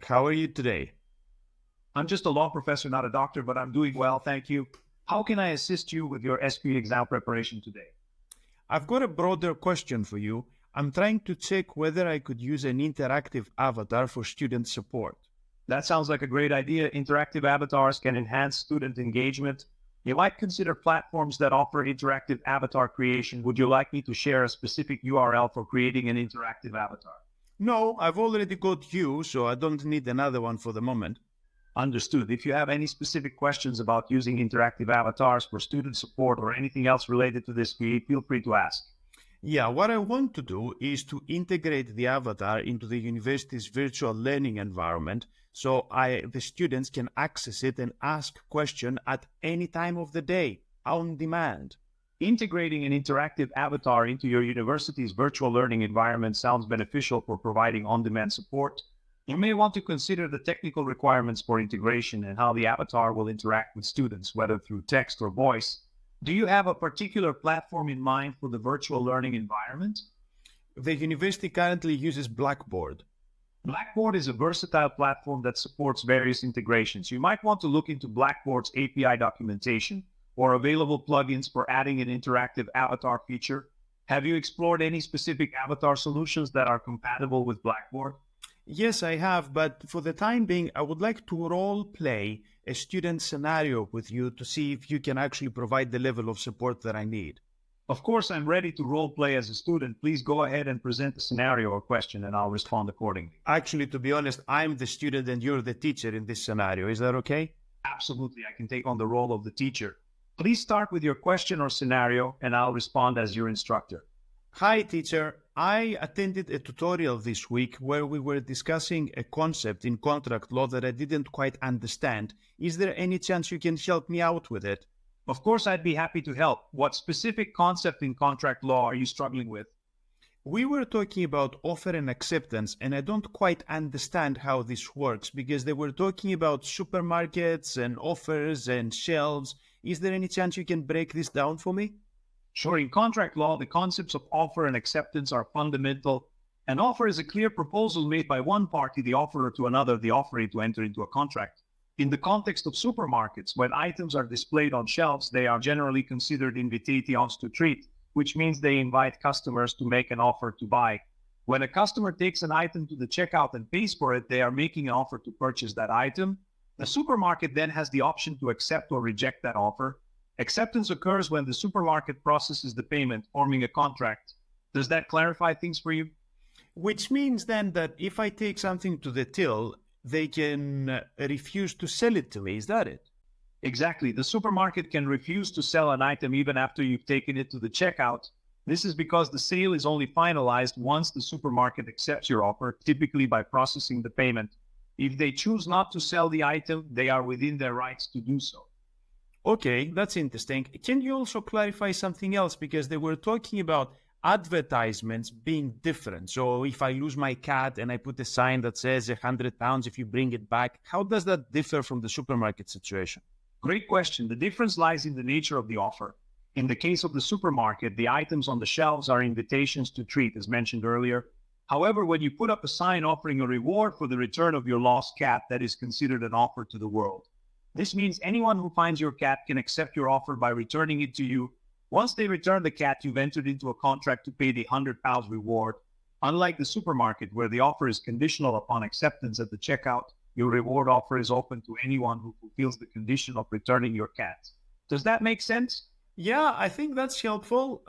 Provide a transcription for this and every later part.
How are you today? I'm just a law professor, not a doctor, but I'm doing well, thank you. How can I assist you with your SQ exam preparation today? I've got a broader question for you. I'm trying to check whether I could use an interactive avatar for student support. That sounds like a great idea. Interactive avatars can enhance student engagement. You might consider platforms that offer interactive avatar creation. Would you like me to share a specific URL for creating an interactive avatar? No, I've already got you, so I don't need another one for the moment. Understood. If you have any specific questions about using interactive avatars for student support or anything else related to this field, feel free to ask. Yeah, what I want to do is to integrate the avatar into the university's virtual learning environment so the students can access it and ask questions at any time of the day, on demand. Integrating an interactive avatar into your university's virtual learning environment sounds beneficial for providing on-demand support. You may want to consider the technical requirements for integration and how the avatar will interact with students, whether through text or voice. Do you have a particular platform in mind for the virtual learning environment? The university currently uses Blackboard. Blackboard is a versatile platform that supports various integrations. You might want to look into Blackboard's API documentation or available plugins for adding an interactive avatar feature. Have you explored any specific avatar solutions that are compatible with Blackboard? Yes, I have, but for the time being, I would like to role play a student scenario with you to see if you can actually provide the level of support that I need. Of course, I'm ready to role play as a student. Please go ahead and present the scenario or question and I'll respond accordingly. Actually, to be honest, I'm the student and you're the teacher in this scenario. Is that okay? Absolutely, I can take on the role of the teacher. Please start with your question or scenario and I'll respond as your instructor. Hi, teacher. I attended a tutorial this week where we were discussing a concept in contract law that I didn't quite understand. Is there any chance you can help me out with it? Of course, I'd be happy to help. What specific concept in contract law are you struggling with? We were talking about offer and acceptance, and I don't quite understand how this works because they were talking about supermarkets and offers and shelves. Is there any chance you can break this down for me? Sure, in contract law, the concepts of offer and acceptance are fundamental. An offer is a clear proposal made by one party, the offerer, to another, the offeree, to enter into a contract. In the context of supermarkets, when items are displayed on shelves, they are generally considered invitations to treat, which means they invite customers to make an offer to buy. When a customer takes an item to the checkout and pays for it, they are making an offer to purchase that item. The supermarket then has the option to accept or reject that offer. Acceptance occurs when the supermarket processes the payment, forming a contract. Does that clarify things for you? Which means then that if I take something to the till, they can refuse to sell it to me. Is that it? Exactly. The supermarket can refuse to sell an item even after you've taken it to the checkout. This is because the sale is only finalized once the supermarket accepts your offer, typically by processing the payment. If they choose not to sell the item, they are within their rights to do so. Okay, that's interesting. Can you also clarify something else? Because they were talking about advertisements being different. So if I lose my cat and I put a sign that says £100 if you bring it back, how does that differ from the supermarket situation? Great question. The difference lies in the nature of the offer. In the case of the supermarket, the items on the shelves are invitations to treat, as mentioned earlier. However, when you put up a sign offering a reward for the return of your lost cat, that is considered an offer to the world. This means anyone who finds your cat can accept your offer by returning it to you. Once they return the cat, you've entered into a contract to pay the £100 reward. Unlike the supermarket, where the offer is conditional upon acceptance at the checkout, your reward offer is open to anyone who fulfills the condition of returning your cat. Does that make sense? Yeah, I think that's helpful.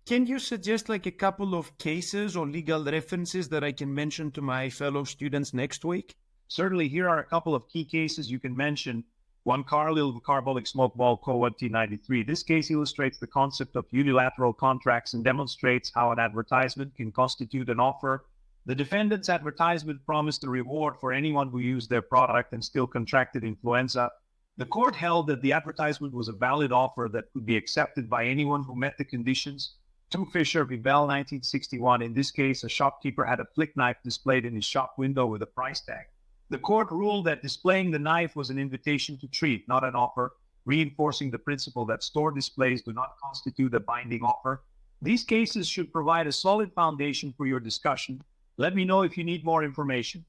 Can you suggest like a couple of cases or legal references that I can mention to my fellow students next week? Certainly, here are a couple of key cases you can mention. One, Carlisle Carbolic Smoke Ball Co. 1T93. This case illustrates the concept of unilateral contracts and demonstrates how an advertisement can constitute an offer. The defendant's advertisement promised a reward for anyone who used their product and still contracted influenza. The court held that the advertisement was a valid offer that could be accepted by anyone who met the conditions. 2 Fisher v. Bell, 1961. In this case, a shopkeeper had a flick knife displayed in his shop window with a price tag. The court ruled that displaying the knife was an invitation to treat, not an offer, reinforcing the principle that store displays do not constitute a binding offer. These cases should provide a solid foundation for your discussion. Let me know if you need more information.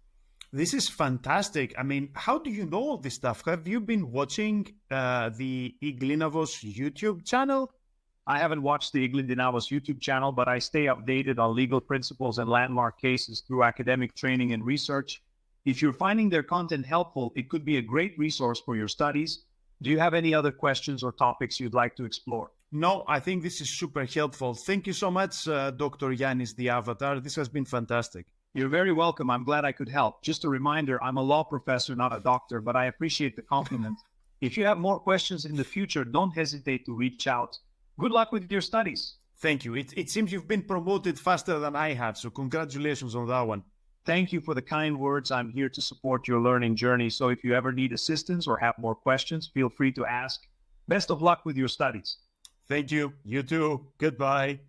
This is fantastic. I mean, how do you know all this stuff? Have you been watching the Iglinavos YouTube channel? I haven't watched the Iglinavos YouTube channel, but I stay updated on legal principles and landmark cases through academic training and research. If you're finding their content helpful, it could be a great resource for your studies. Do you have any other questions or topics you'd like to explore? No, I think this is super helpful. Thank you so much, Dr. Yannis the Avatar. This has been fantastic. You're very welcome. I'm glad I could help. Just a reminder, I'm a law professor, not a doctor, but I appreciate the compliment. If you have more questions in the future, don't hesitate to reach out. Good luck with your studies. Thank you. It seems you've been promoted faster than I have, so congratulations on that one. Thank you for the kind words. I'm here to support your learning journey. So if you ever need assistance or have more questions, feel free to ask. Best of luck with your studies. Thank you. You too. Goodbye.